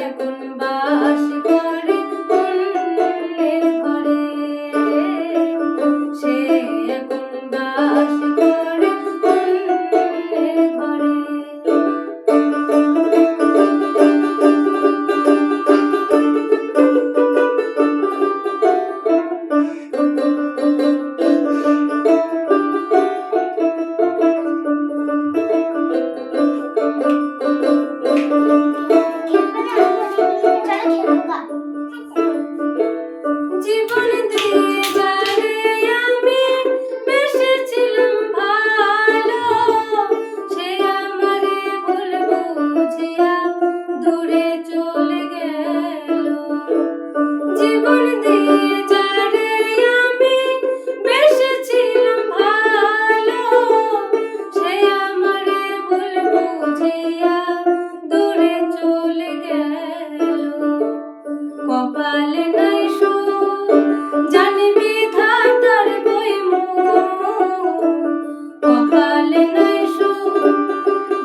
এখন বাস করে অন্যের ঘরে, সে এখন বাস করে অন্যের ঘরে। জীবন দিয়ে যারে আমি বেসেছিলাম ভালো, সে আমারে ভুল বুঝিয়া দূরে চলে গেল। জীবন দিয়ে যারে আমি বেসেছিলাম ভালো, সে আমারে ভুল বুঝিয়া দূরে চলে গেল। কপালে নাই সুখ জানি বিধাতার বইমুখ, কপালে নাই সুখ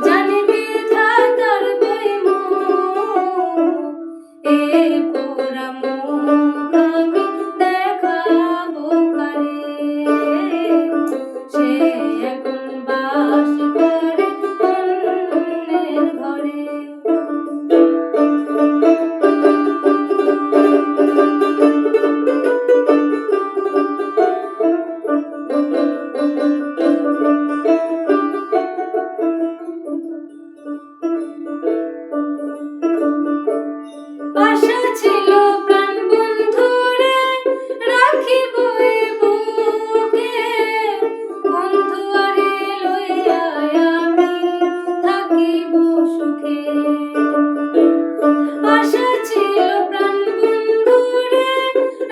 জানি বিধাতার বইমুখ। এই পোড়া মুখ আমি দেখাবো কারে, সে এখন বাস করে অন্যের ঘরে। আশা ছিল প্রাণ বন্ধুরে রাখিব এ বুকে, বন্ধু আরে লইয়া আমি থাকিব সুখে। আশা ছিল প্রাণ বন্ধুরে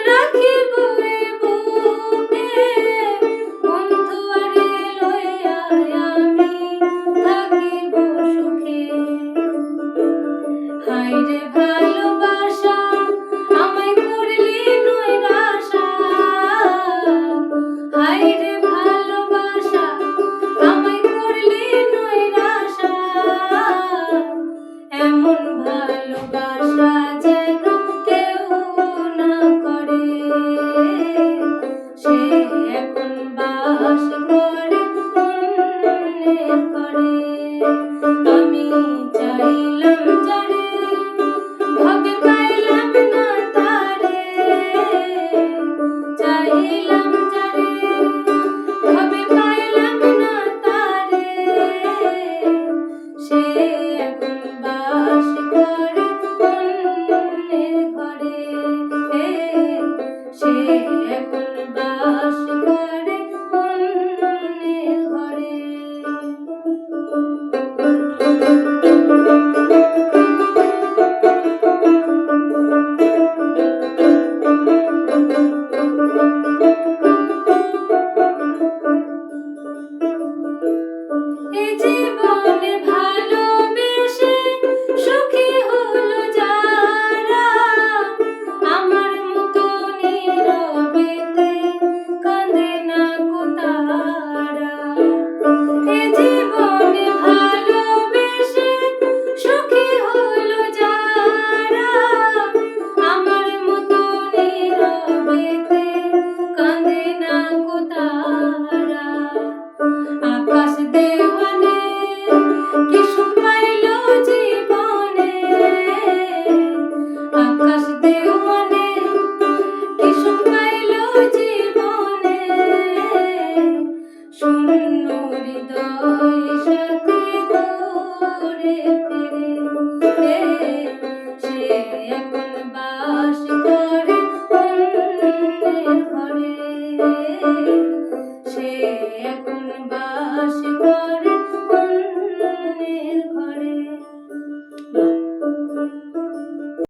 রাখিব এ বুকে, বন্ধু আরে লইয়া আমি থাকিব সুখে। হায় রে ভাই